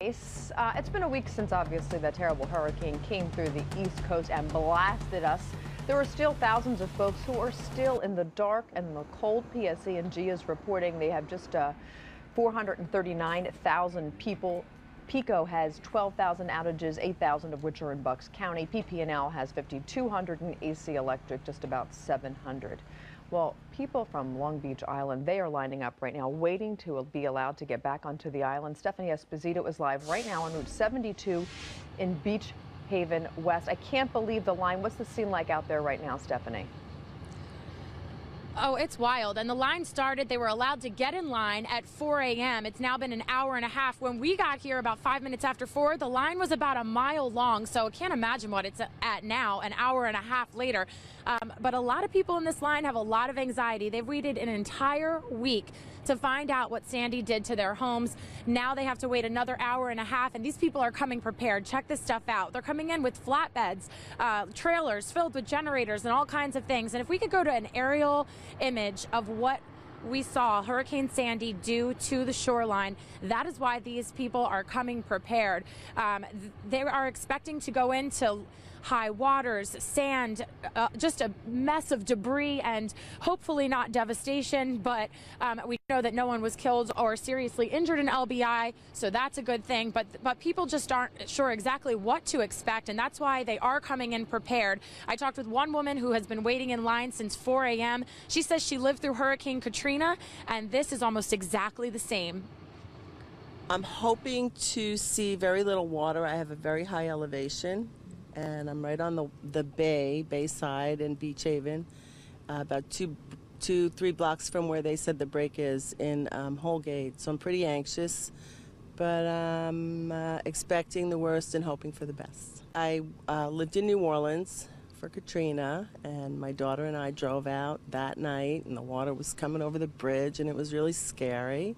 ice. It's been a week since obviously that terrible hurricane came through the East Coast and blasted us. There are still thousands of folks who are still in the dark and the cold. PSE&G is reporting they have just 439,000 people. PECO has 12,000 outages, 8,000 of which are in Bucks County. PP&L has 5,200 and AC Electric just about 700. Well, people from Long Beach Island, they are lining up right now, waiting to be allowed to get back onto the island. Stephanie Esposito is live right now on Route 72 in Beach Haven West. I can't believe the line. What's the scene like out there right now, Stephanie? Oh, it's wild. And the line started, they were allowed to get in line at 4 a.m. It's now been an hour and a half. When we got here about 5 minutes after 4, the line was about a mile long. So I can't imagine what it's at now, an hour and a half later. But a lot of people in this line have a lot of anxiety. They've waited an entire week to find out what Sandy did to their homes. Now they have to wait another hour and a half, and these people are coming prepared. Check this stuff out. They're coming in with flatbeds, trailers filled with generators and all kinds of things. And if we could go to an aerial image of what we saw Hurricane Sandy do to the shoreline, that is why these people are coming prepared. They are expecting to go into high waters, sand, just a mess of debris, and hopefully not devastation, but we know that no one was killed or seriously injured in LBI, so that's a good thing. But people just aren't sure exactly what to expect, and that's why they are coming in prepared. I talked with one woman who has been waiting in line since 4 a.m. She says she lived through Hurricane Katrina, and this is almost exactly the same. I'm hoping to see very little water. I have a very high elevation, and I'm right on the bayside in Beach Haven, about 2-3 blocks from where they said the break is in Holgate. So I'm pretty anxious, but I'm expecting the worst and hoping for the best. I lived in New Orleans for Katrina, and my daughter and I drove out that night, and the water was coming over the bridge, and it was really scary.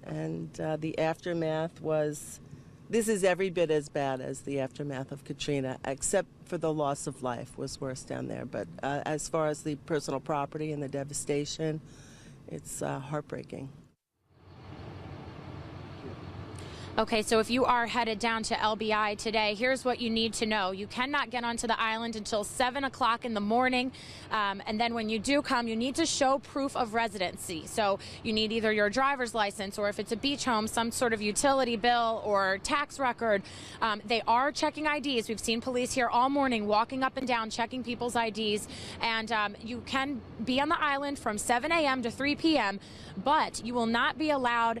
And the aftermath was, this is every bit as bad as the aftermath of Katrina, except for the loss of life was worse down there. But as far as the personal property and the devastation, it's heartbreaking. Okay, so if you are headed down to LBI today, here's what you need to know. You cannot get onto the island until 7 o'clock in the morning. And then when you do come, you need to show proof of residency. So you need either your driver's license, or if it's a beach home, some sort of utility bill or tax record. They are checking IDs. We've seen police here all morning walking up and down, checking people's IDs. And you can be on the island from 7 a.m. to 3 p.m., but you will not be allowed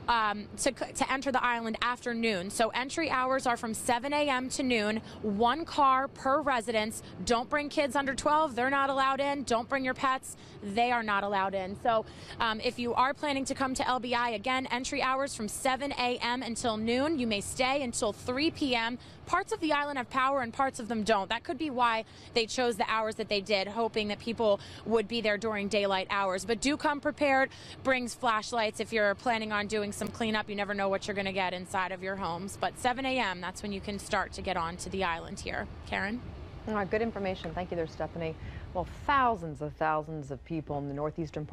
to enter the island after noon. So entry hours are from 7 a.m. to noon, 1 car per residence. Don't bring kids under 12. They're not allowed in. Don't bring your pets. They are not allowed in. So if you are planning to come to LBI, again, entry hours from 7 a.m. until noon. You may stay until 3 p.m. Parts of the island have power and parts of them don't. That could be why they chose the hours that they did, hoping that people would be there during daylight hours. But do come prepared. Brings flashlights if you're planning on doing some cleanup. You never know what you're going to get inside of your homes. But 7 a.m., that's when you can start to get onto the island here. Karen? All right, good information. Thank you there, Stephanie. Well, thousands of people in the northeastern part